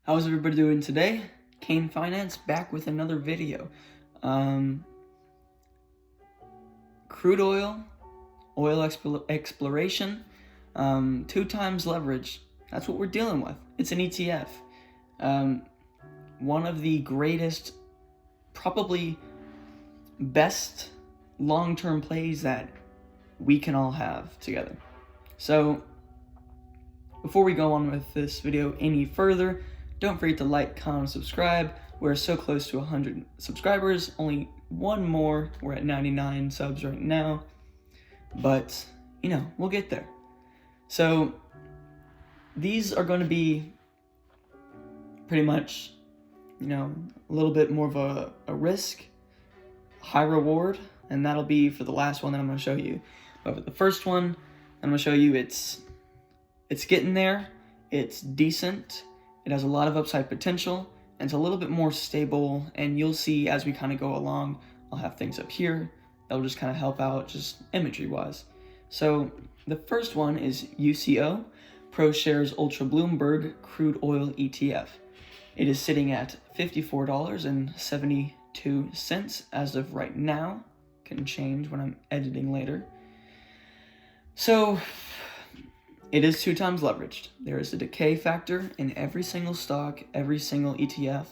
How's everybody doing today? Kane Finance back with another video. Crude oil exploration, 2 times leverage. That's what we're dealing with. It's an ETF. One of the greatest, probably best long-term plays that we can all have together. So before we go on with this video any further, don't forget to like, comment, subscribe. We're so close to 100 subscribers. Only one more. We're at 99 subs right now. But, we'll get there. So, these are going to be pretty much, a little bit more of a risk, high reward. And that'll be for the last one that I'm going to show you. But for the first one, I'm going to show you it's getting there. It's decent. It has a lot of upside potential, and it's a little bit more stable, and you'll see as we kind of go along, I'll have things up here that'll just kind of help out just imagery-wise. So the first one is UCO, ProShares Ultra Bloomberg Crude Oil ETF. It is sitting at $54.72 as of right now. Can change when I'm editing later. So it is 2 times leveraged. There is a decay factor in every single stock, every single ETF,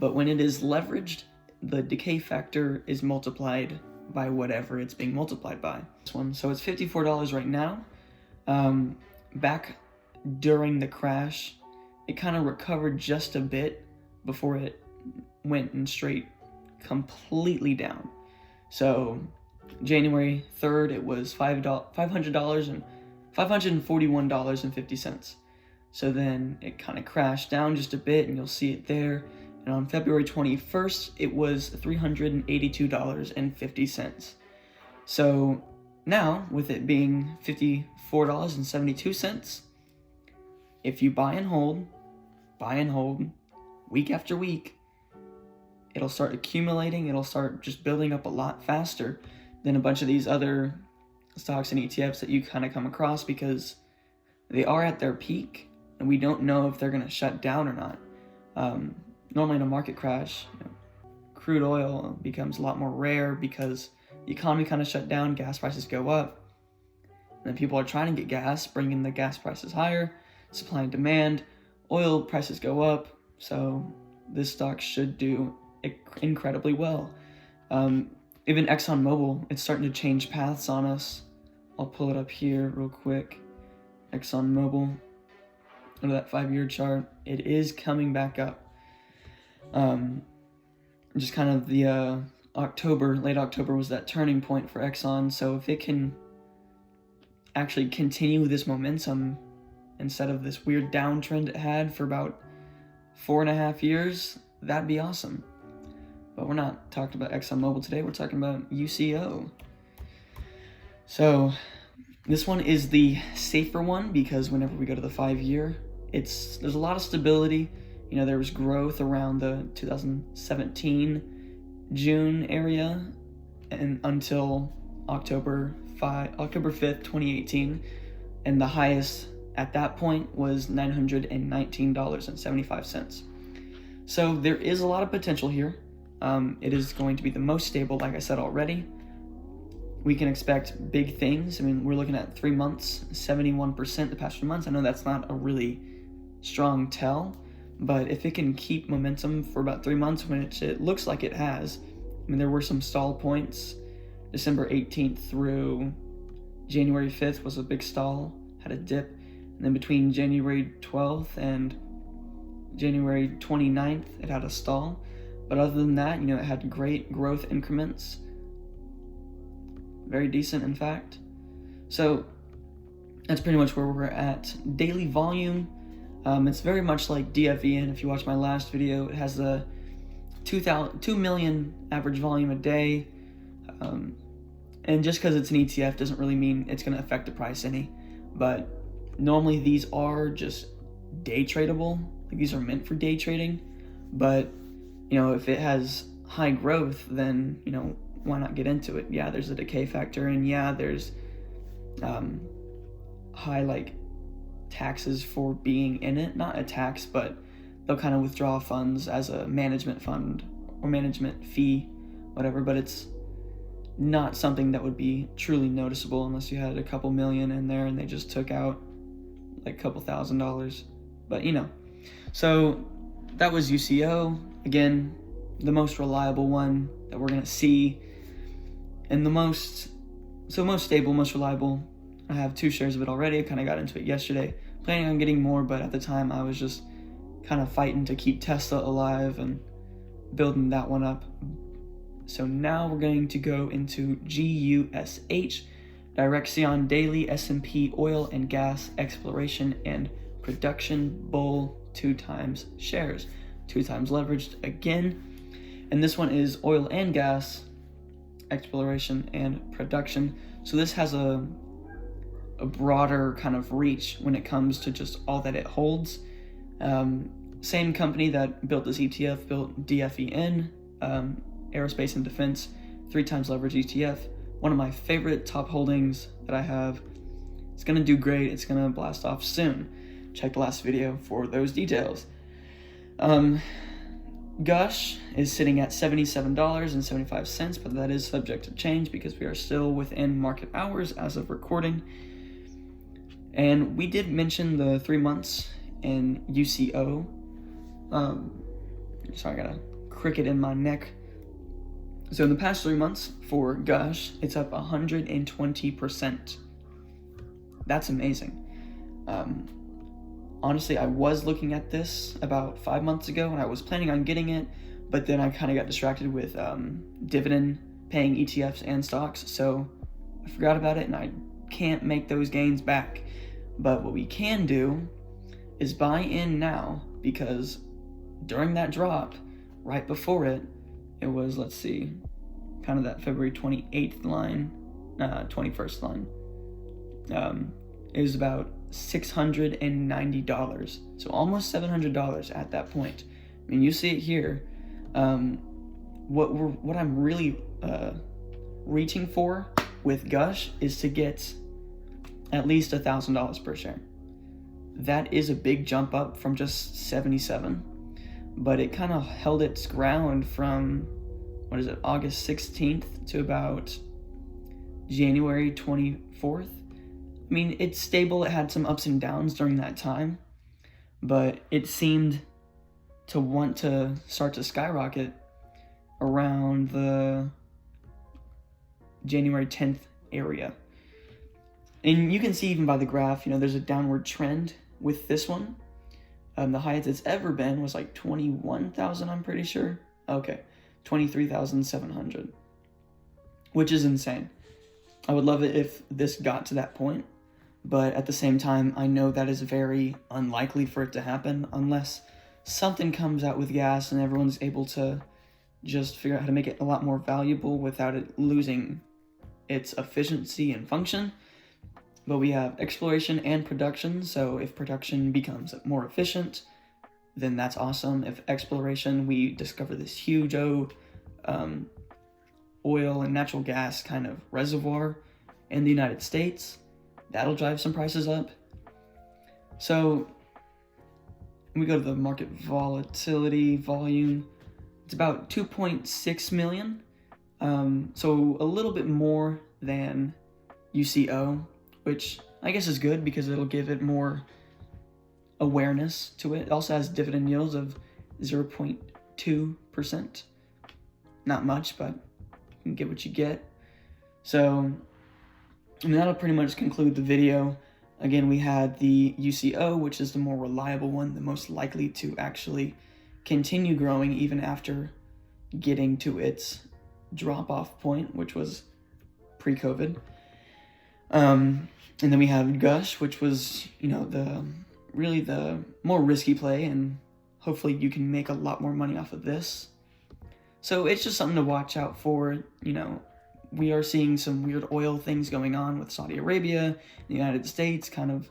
but when it is leveraged, the decay factor is multiplied by whatever it's being multiplied by. This one, so it's $54 right now. Back during the crash, it kind of recovered just a bit before it went in straight completely down. So January 3rd, it was $500 and $541.50. So then it kind of crashed down just a bit, and you'll see it there. And on February 21st, it was $382.50. So now, with it being $54.72, if you buy and hold, week after week, it'll start accumulating, it'll start just building up a lot faster than a bunch of these other stocks and ETFs that you kind of come across, because they are at their peak and we don't know if they're going to shut down or not. Normally in a market crash, crude oil becomes a lot more rare because the economy kind of shut down, gas prices go up, and then people are trying to get gas, bringing the gas prices higher, supply and demand, oil prices go up, so this stock should do incredibly well. Even ExxonMobil, it's starting to change paths on us. I'll pull it up here real quick. ExxonMobil, under that 5-year chart, it is coming back up. Just kind of the late October was that turning point for Exxon. So if it can actually continue this momentum instead of this weird downtrend it had for about 4.5 years, that'd be awesome. But we're not talking about ExxonMobil today, we're talking about UCO. So this one is the safer one because whenever we go to the 5-year, there's a lot of stability. There was growth around the 2017 June area and until October 5th, 2018, and the highest at that point was $919.75. So there is a lot of potential here. It is going to be the most stable, like I said already. We can expect big things. We're looking at 3 months, 71% the past 3 months. I know that's not a really strong tell, but if it can keep momentum for about 3 months, when it looks like it has. There were some stall points. December 18th through January 5th was a big stall, had a dip. And then between January 12th and January 29th, it had a stall. But other than that, it had great growth increments. Very decent, in fact. So that's pretty much where we're at. Daily volume, it's very much like DFVN. If you watch my last video, it has the 2 million average volume a day. And just because it's an ETF doesn't really mean it's going to affect the price any. But normally these are just day tradable. These are meant for day trading. But if it has high growth, then, why not get into it? Yeah, there's a decay factor, and yeah, there's high, taxes for being in it. Not a tax, but they'll kind of withdraw funds as a management fund or management fee, whatever, but it's not something that would be truly noticeable unless you had a couple million in there and they just took out like a couple $1,000s. But so that was UCO. Again, the most reliable one that we're gonna see, and the most stable, most reliable. I have 2 shares of it already. I kind of got into it yesterday, planning on getting more, but at the time I was just kind of fighting to keep Tesla alive and building that one up. So now we're going to go into GUSH, Direction Daily S&P Oil and Gas Exploration and Production Bull 2 times shares, 2 times leveraged again. And this one is oil and gas exploration and production. So this has a broader kind of reach when it comes to just all that it holds. Same company that built this ETF built DFEN, Aerospace and Defense, 3 times leverage ETF. One of my favorite top holdings that I have. It's gonna do great. It's gonna blast off soon. Check the last video for those details. Gush is sitting at $77.75, but that is subject to change because we are still within market hours as of recording. And we did mention the 3 months in UCO. So I got a cricket in my neck. So in the past 3 months for Gush, it's up 120%. That's amazing. Honestly, I was looking at this about 5 months ago and I was planning on getting it, but then I kind of got distracted with dividend paying ETFs and stocks, so I forgot about it and I can't make those gains back. But what we can do is buy in now, because during that drop, right before it, it was, let's see, kind of that February 28th line, 21st line. It was about $690, so almost $700 at that point. I mean, you see it here. What I'm really reaching for with Gush is to get at least $1,000 per share. That is a big jump up from just 77, but it kind of held its ground from, August 16th to about January 24th. I mean, it's stable. It had some ups and downs during that time, but it seemed to want to start to skyrocket around the January 10th area. And you can see even by the graph, there's a downward trend with this one. The highest it's ever been was like 21,000, I'm pretty sure. Okay, 23,700, which is insane. I would love it if this got to that point, but at the same time, I know that is very unlikely for it to happen unless something comes out with gas and everyone's able to just figure out how to make it a lot more valuable without it losing its efficiency and function. But we have exploration and production, so if production becomes more efficient, then that's awesome. If exploration, we discover this huge oil and natural gas kind of reservoir in the United States, that'll drive some prices up. So we go to the market volatility volume. It's about 2.6 million. So a little bit more than UCO, which I guess is good because it'll give it more awareness to it. It also has dividend yields of 0.2%. Not much, but you can get what you get. So that'll pretty much conclude the video. Again, we had the UCO, which is the more reliable one, the most likely to actually continue growing even after getting to its drop-off point, which was pre-COVID. And then we have Gush, which was, the more risky play, and hopefully you can make a lot more money off of this. So it's just something to watch out for. We are seeing some weird oil things going on with Saudi Arabia, the United States, kind of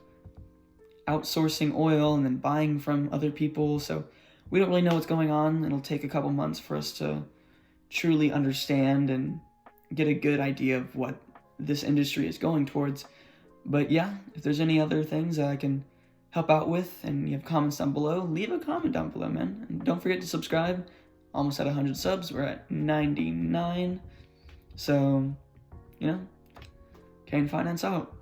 outsourcing oil and then buying from other people. So we don't really know what's going on. It'll take a couple months for us to truly understand and get a good idea of what this industry is going towards. But yeah, if there's any other things I can help out with and you have comments down below, leave a comment down below, man. And don't forget to subscribe. Almost at 100 subs. We're at 99. So, Kane Finance out.